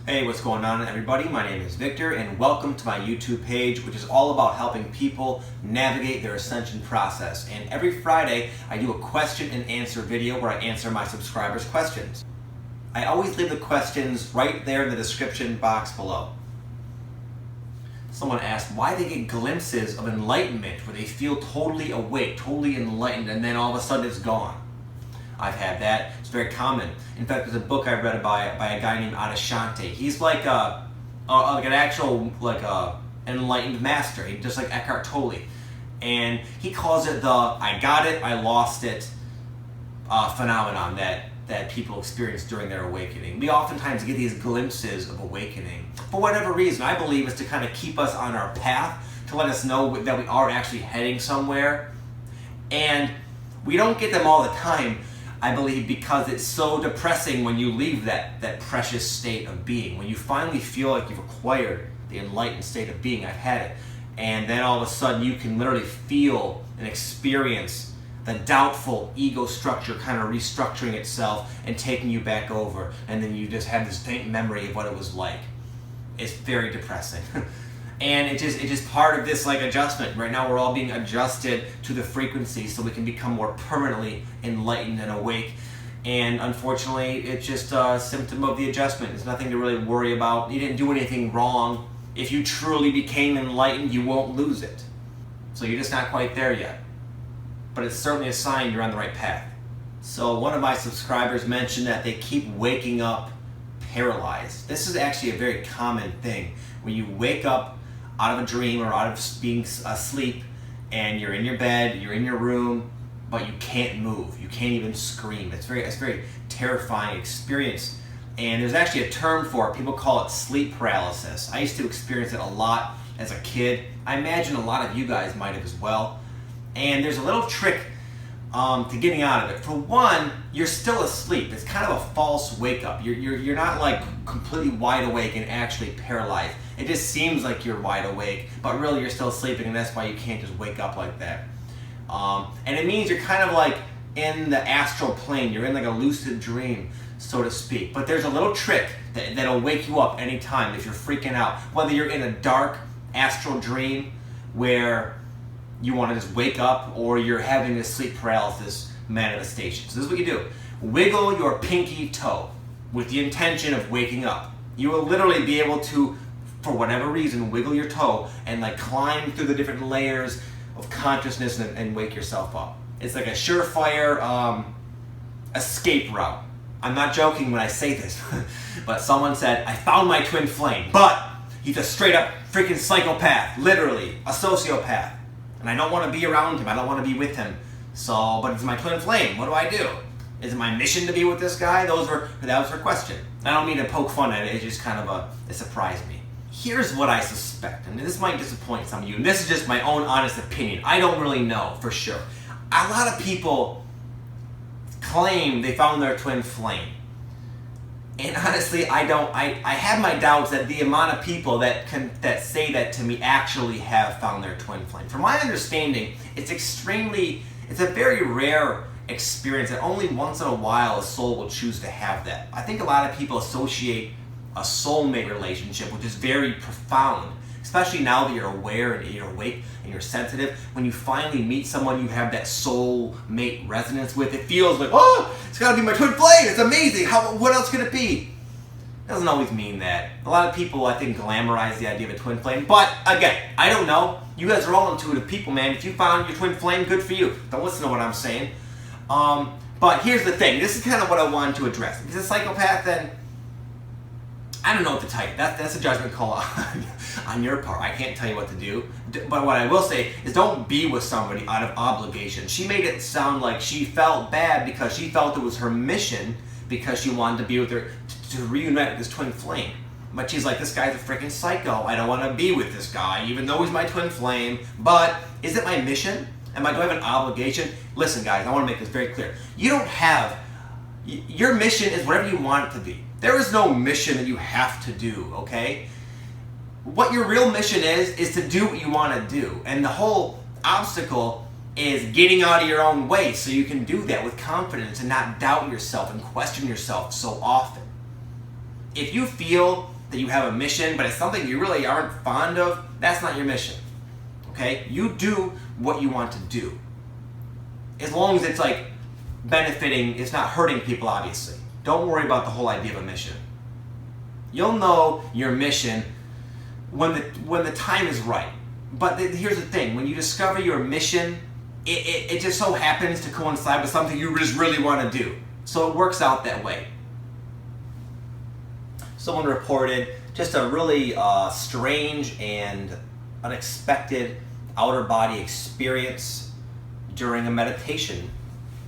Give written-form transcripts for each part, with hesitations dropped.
Hey, what's going on, everybody? My name is Victor, and welcome to my YouTube page, which is all about helping people navigate their ascension process. And every Friday, I do a question and answer video where I answer my subscribers' questions. I always leave the questions right there in the description box below. Someone asked why they get glimpses of enlightenment where they feel totally awake, totally enlightened, and then all of a sudden it's gone. I've had that. It's very common. In fact, there's a book I read by a guy named Ascension. He's like an actual enlightened master. He's just like Eckhart Tolle, and he calls it the "I got it, I lost it" phenomenon that people experience during their awakening. We oftentimes get these glimpses of awakening for whatever reason. I believe it's to kind of keep us on our path, to let us know that we are actually heading somewhere, and we don't get them all the time. I believe because it's so depressing when you leave that precious state of being. When you finally feel like you've acquired the enlightened state of being, I've had it, and then all of a sudden you can literally feel and experience the doubtful ego structure kind of restructuring itself and taking you back over, and then you just have this faint memory of what it was like. It's very depressing. And it's just part of this adjustment. Right now we're all being adjusted to the frequency so we can become more permanently enlightened and awake. And unfortunately, it's just a symptom of the adjustment. It's nothing to really worry about. You didn't do anything wrong. If you truly became enlightened, you won't lose it. So you're just not quite there yet. But it's certainly a sign you're on the right path. So one of my subscribers mentioned that they keep waking up paralyzed. This is actually a very common thing. When you wake up out of a dream or out of being asleep, and you're in your bed, you're in your room, but you can't move, you can't even scream. It's a very terrifying experience. And there's actually a term for it. People call it sleep paralysis. I used to experience it a lot as a kid. I imagine a lot of you guys might have as well. And there's a little trick to getting out of it. For one, you're still asleep. It's kind of a false wake up. You're not completely wide awake and actually paralyzed. It just seems like you're wide awake, but really you're still sleeping, and that's why you can't just wake up like that. And it means you're kind of in the astral plane. You're in a lucid dream, so to speak. But there's a little trick that'll wake you up anytime if you're freaking out. Whether you're in a dark astral dream where you want to just wake up, or you're having a sleep paralysis manifestation. So this is what you do. Wiggle your pinky toe with the intention of waking up. You will literally be able to, for whatever reason, wiggle your toe and climb through the different layers of consciousness and wake yourself up. It's like a surefire escape route. I'm not joking when I say this, but someone said, I found my twin flame, but he's a straight up freaking psychopath, literally a sociopath. And I don't want to be around him. I don't want to be with him. So, but it's my twin flame. What do I do? Is it my mission to be with this guy? That was her question. I don't mean to poke fun at it. It's just kind of it surprised me. Here's what I suspect, and this might disappoint some of you, and this is just my own honest opinion. I don't really know for sure. A lot of people claim they found their twin flame. And honestly, I don't. I have my doubts that the amount of people that say that to me actually have found their twin flame. From my understanding, it's a very rare experience that only once in a while a soul will choose to have that. I think a lot of people associate a soulmate relationship, which is very profound, especially now that you're aware and you're awake and you're sensitive. When you finally meet someone you have that soulmate resonance with, it feels like, oh, it's got to be my twin flame. It's amazing. What else could it be? It doesn't always mean that. A lot of people, I think, glamorize the idea of a twin flame. But again, I don't know. You guys are all intuitive people, man. If you found your twin flame, good for you. Don't listen to what I'm saying. But here's the thing. This is kind of what I wanted to address. If he's a psychopath, then I don't know what to tell you. That's a judgment call on your part. I can't tell you what to do. But what I will say is don't be with somebody out of obligation. She made it sound like she felt bad because she felt it was her mission, because she wanted to be with her, to reunite with this twin flame. But she's like, this guy's a freaking psycho. I don't want to be with this guy, even though he's my twin flame. But is it my mission? Do I have an obligation? Listen, guys, I want to make this very clear. Your mission is whatever you want it to be. There is no mission that you have to do, okay? What your real mission is to do what you want to do. And the whole obstacle is getting out of your own way so you can do that with confidence and not doubt yourself and question yourself so often. If you feel that you have a mission, but it's something you really aren't fond of, that's not your mission. Okay? You do what you want to do. As long as it's like benefiting, it's not hurting people, obviously. Don't worry about the whole idea of a mission. You'll know your mission when the time is right. But here's the thing, when you discover your mission, it just so happens to coincide with something you just really want to do. So it works out that way. Someone reported just a really strange and unexpected outer body experience during a meditation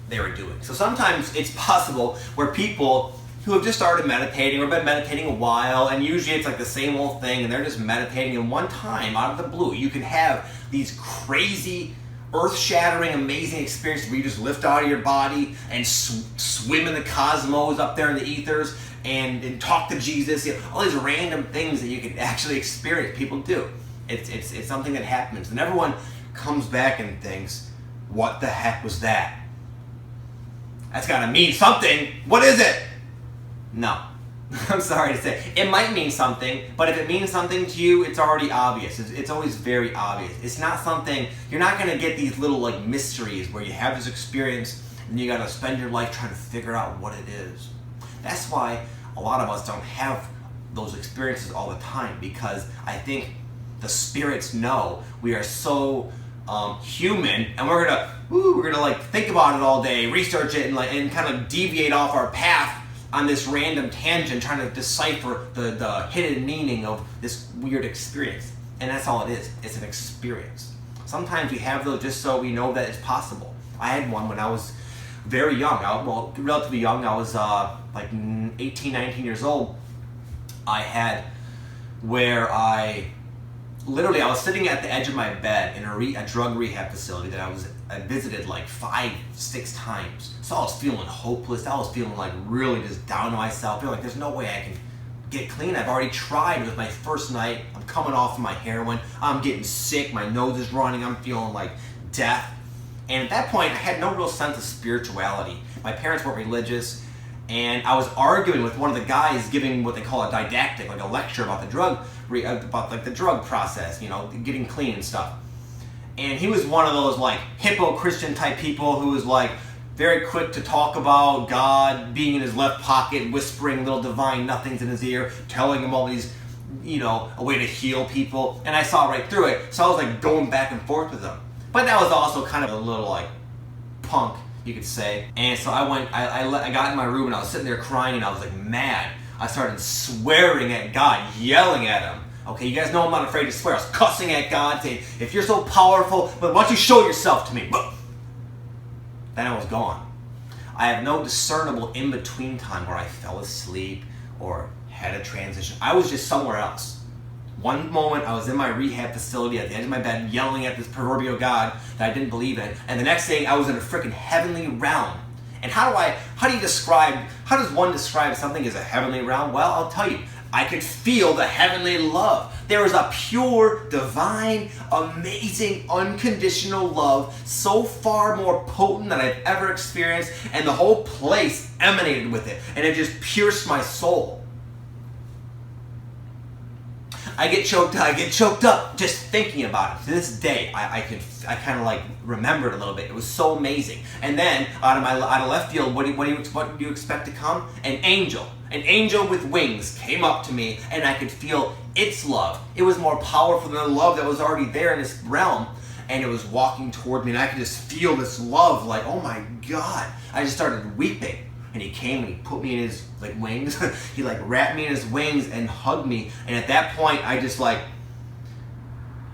they were doing. So sometimes it's possible where people who have just started meditating or been meditating a while, and usually it's like the same old thing, and they're just meditating, and one time out of the blue you can have these crazy, earth-shattering, amazing experiences where you just lift out of your body and swim in the cosmos up there in the ethers and talk to Jesus. You know, all these random things that you can actually experience. People do. It's something that happens, and everyone comes back and thinks, what the heck was that? That's gotta mean something. What is it? No. I'm sorry to say. It might mean something, but if it means something to you, it's already obvious. It's always very obvious. It's not something, you're not gonna get these little like mysteries where you have this experience and you gotta spend your life trying to figure out what it is. That's why a lot of us don't have those experiences all the time, because I think the spirits know we are so human, and we're gonna like think about it all day, research it, and kind of deviate off our path on this random tangent, trying to decipher the hidden meaning of this weird experience. And that's all it is. It's an experience. Sometimes we have those just so we know that it's possible. I had one when I was very young. Well, relatively young. I was like 18, 19 years old. I had where I was sitting at the edge of my bed in a drug rehab facility that I visited like 5-6 times. So I was feeling hopeless. I was feeling like really just down to myself. Feeling like there's no way I can get clean. I've already tried. It was my first night. I'm coming off of my heroin. I'm getting sick. My nose is running. I'm feeling like death. And at that point, I had no real sense of spirituality. My parents weren't religious. And I was arguing with one of the guys giving what they call a didactic, like a lecture about the drug process, you know, getting clean and stuff. And he was one of those like hippo Christian type people who was like very quick to talk about God being in his left pocket, whispering little divine nothings in his ear, telling him all these, you know, a way to heal people. And I saw right through it, so I was like going back and forth with him. But that was also kind of a little like punk, you could say. And so I got in my room and I was sitting there crying and I was like mad. I started swearing at God, yelling at him. Okay, you guys know I'm not afraid to swear. I was cussing at God, saying, if you're so powerful, but why don't you show yourself to me? Then I was gone. I have no discernible in-between time where I fell asleep or had a transition. I was just somewhere else. One moment I was in my rehab facility at the edge of my bed yelling at this proverbial God that I didn't believe in, and the next thing I was in a freaking heavenly realm. And how does one describe something as a heavenly realm? Well, I'll tell you, I could feel the heavenly love. There was a pure, divine, amazing, unconditional love, so far more potent than I've ever experienced, and the whole place emanated with it, and it just pierced my soul. I get choked up just thinking about it. To this day, I kind of like remember it a little bit. It was so amazing. And then out of left field, what do you expect to come? An angel with wings came up to me, and I could feel its love. It was more powerful than the love that was already there in this realm, and it was walking toward me, and I could just feel this love. Like, oh my God! I just started weeping. And he came and he put me in his like wings. He like wrapped me in his wings and hugged me. And at that point, I just like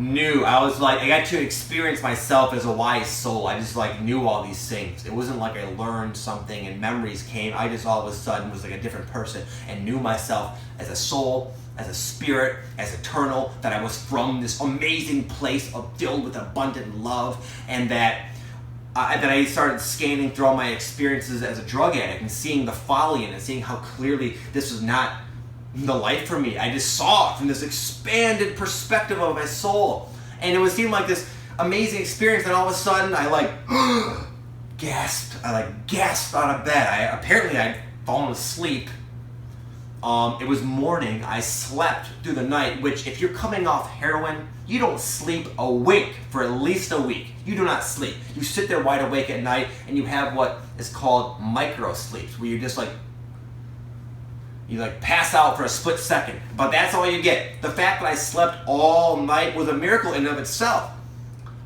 knew. I got to experience myself as a wise soul. I just like knew all these things. It wasn't like I learned something and memories came. I just all of a sudden was like a different person and knew myself as a soul, as a spirit, as eternal. That I was from this amazing place filled with abundant love, and that I started scanning through all my experiences as a drug addict and seeing the folly in it, seeing how clearly this was not the life for me. I just saw it from this expanded perspective of my soul. And it seemed like this amazing experience, and all of a sudden I like gasped. I like gasped out of bed. Apparently I'd fallen asleep It was morning. I slept through the night, which if you're coming off heroin, you don't sleep a wink for at least a week. You do not sleep. You sit there wide awake at night and you have what is called micro sleeps, where you're just like, you like pass out for a split second, but that's all you get. The fact that I slept all night was a miracle in and of itself,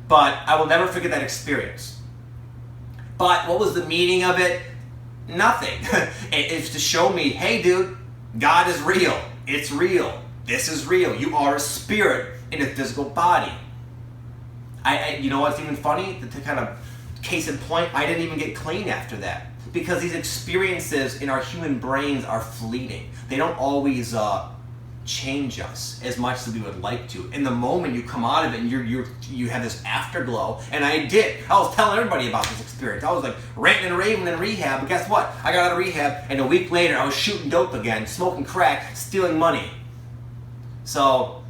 but I will never forget that experience. But what was the meaning of it? Nothing. It's to show me, hey dude, God is real. It's real. This is real. You are a spirit in a physical body. You know what's even funny? To kind of case in point, I didn't even get clean after that. Because these experiences in our human brains are fleeting. They don't always change us as much as we would like to. In the moment you come out of it and you have this afterglow, and I did. I was telling everybody about this experience. I was like ranting and raving in rehab, but guess what? I got out of rehab, and a week later I was shooting dope again, smoking crack, stealing money. So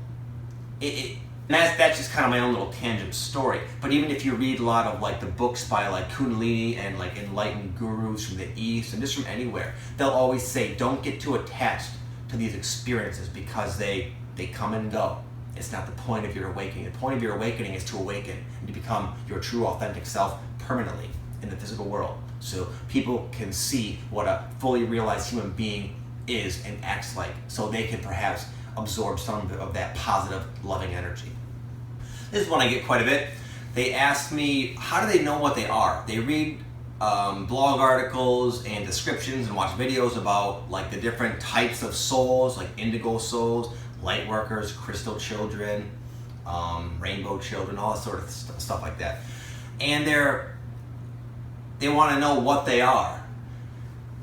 that's just kind of my own little tangent story. But even if you read a lot of like the books by like Kundalini and like enlightened gurus from the East and just from anywhere, they'll always say don't get too attached to these experiences because they come and go. It's not the point of your awakening. The point of your awakening is to awaken and to become your true authentic self permanently in the physical world, so people can see what a fully realized human being is and acts like, so they can perhaps absorb some of that positive, loving energy. This is one I get quite a bit. They ask me, how do they know what they are? They read blog articles and descriptions and watch videos about like the different types of souls, like indigo souls, light workers, crystal children, rainbow children, all that sort of stuff like that. And they want to know what they are.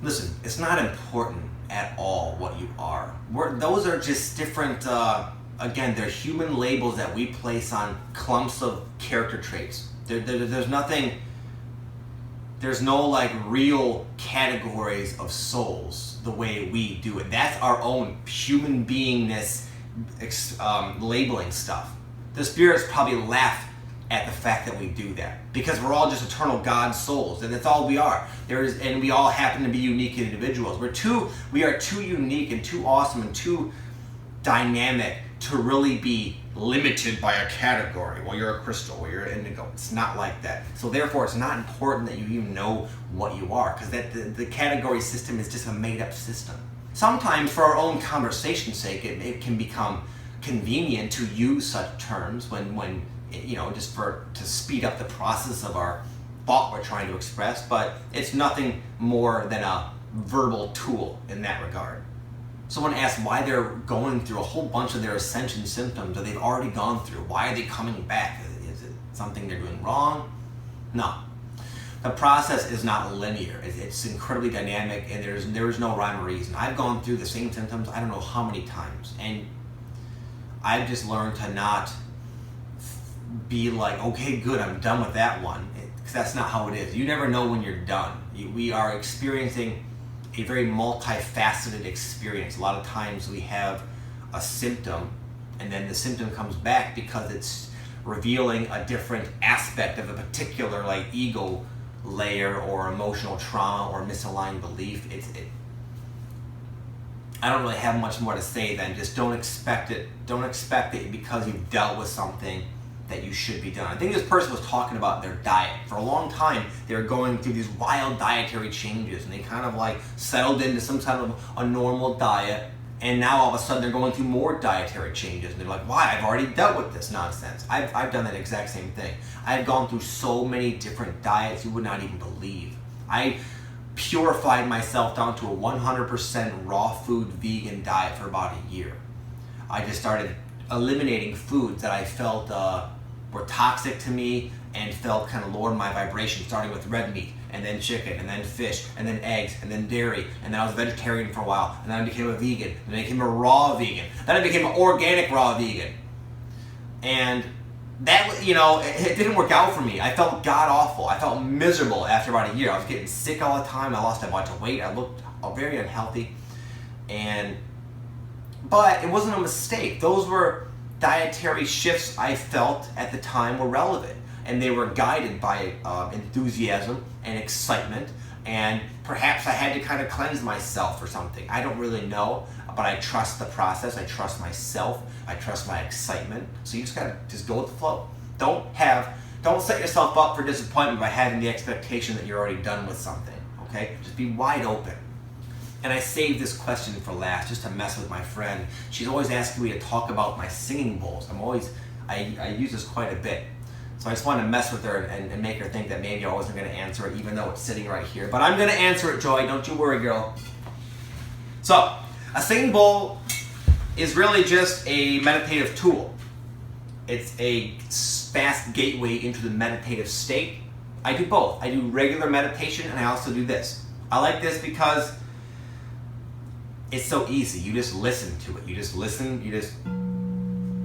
Listen, it's not important at all what you are. Those are just different, again, they're human labels that we place on clumps of character traits. There's nothing, there's no like real categories of souls the way we do it. That's our own human beingness labeling stuff. The spirits probably laugh at the fact that we do that because we're all just eternal God souls, and that's all we are. And we all happen to be unique individuals. We are too unique and too awesome and too dynamic to really be limited by a category. Well, you're a crystal, well, you're an indigo. It's not like that. So therefore, it's not important that you even know what you are, because the category system is just a made-up system. Sometimes, for our own conversation's sake, it can become convenient to use such terms when just to speed up the process of our thought we're trying to express, but it's nothing more than a verbal tool in that regard. Someone asked why they're going through a whole bunch of their ascension symptoms that they've already gone through. Why are they coming back? Is it something they're doing wrong? No. The process is not linear. It's incredibly dynamic, and there's no rhyme or reason. I've gone through the same symptoms I don't know how many times, and I've just learned to not be like, okay, good, I'm done with that one, because that's not how it is. You never know when you're done. We are experiencing a very multifaceted experience. A lot of times we have a symptom, and then the symptom comes back because it's revealing a different aspect of a particular like ego layer or emotional trauma or misaligned belief. I don't really have much more to say than just don't expect it. Don't expect it because you've dealt with something that you should be done. I think this person was talking about their diet. For a long time, they were going through these wild dietary changes, and they kind of like settled into some kind of a normal diet, and now all of a sudden they're going through more dietary changes, and they're like, why? I've already dealt with this nonsense. I've done that exact same thing. I've gone through so many different diets you would not even believe. I purified myself down to a 100% raw food vegan diet for about a year. I just started eliminating foods that I felt were toxic to me and felt kind of lowered my vibration, starting with red meat, and then chicken, and then fish, and then eggs, and then dairy, and then I was a vegetarian for a while, and then I became a vegan, and then I became a raw vegan, then I became an organic raw vegan. And that, it didn't work out for me. I felt god-awful. I felt miserable after about a year. I was getting sick all the time. I lost a bunch of weight. I looked very unhealthy. But it wasn't a mistake. Those were dietary shifts I felt at the time were relevant, and they were guided by enthusiasm and excitement And perhaps I had to kind of cleanse myself or something. I don't really know, but I trust the process. I trust myself. I trust my excitement. So you just gotta go with the flow. Don't set yourself up for disappointment by having the expectation that you're already done with something, okay? Just be wide open. And I saved this question for last just to mess with my friend. She's always asking me to talk about my singing bowls. I use this quite a bit. So I just wanted to mess with her and make her think that maybe I wasn't going to answer it, even though it's sitting right here. But I'm going to answer it, Joy. Don't you worry, girl. So, a singing bowl is really just a meditative tool. It's a fast gateway into the meditative state. I do both. I do regular meditation, and I also do this. I like this because it's so easy. You just listen to it. You just listen.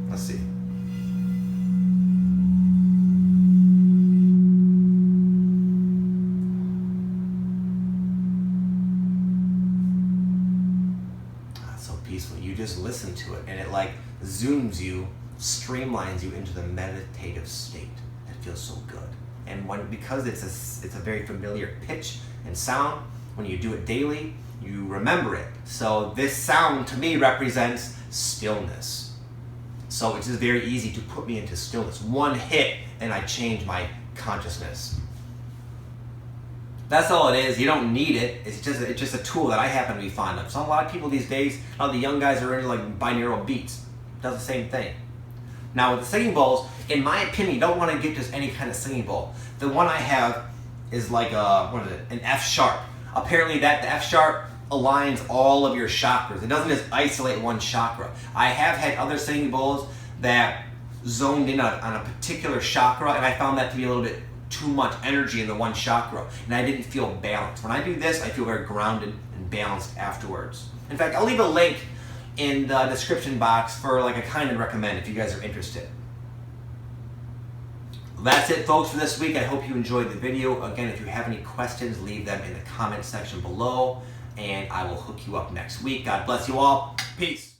Let's see. So peaceful. You just listen to it, and it like zooms you, streamlines you into the meditative state. It feels so good. And because it's a very familiar pitch and sound, when you do it daily, you remember it. So this sound to me represents stillness. So it's just very easy to put me into stillness. One hit and I change my consciousness. That's all it is. You don't need it. It's just a tool that I happen to be fond of. So a lot of people these days, a lot of the young guys are into like binaural beats. It does the same thing. Now with the singing bowls, in my opinion, you don't want to get just any kind of singing bowl. The one I have is like an F sharp. Apparently the F sharp aligns all of your chakras. It doesn't just isolate one chakra. I have had other singing bowls that zoned in on a particular chakra, and I found that to be a little bit too much energy in the one chakra, and I didn't feel balanced. When I do this, I feel very grounded and balanced afterwards. In fact, I'll leave a link in the description box for like a kind of recommend if you guys are interested. That's it, folks, for this week. I hope you enjoyed the video. Again, if you have any questions, leave them in the comment section below, and I will hook you up next week. God bless you all. Peace.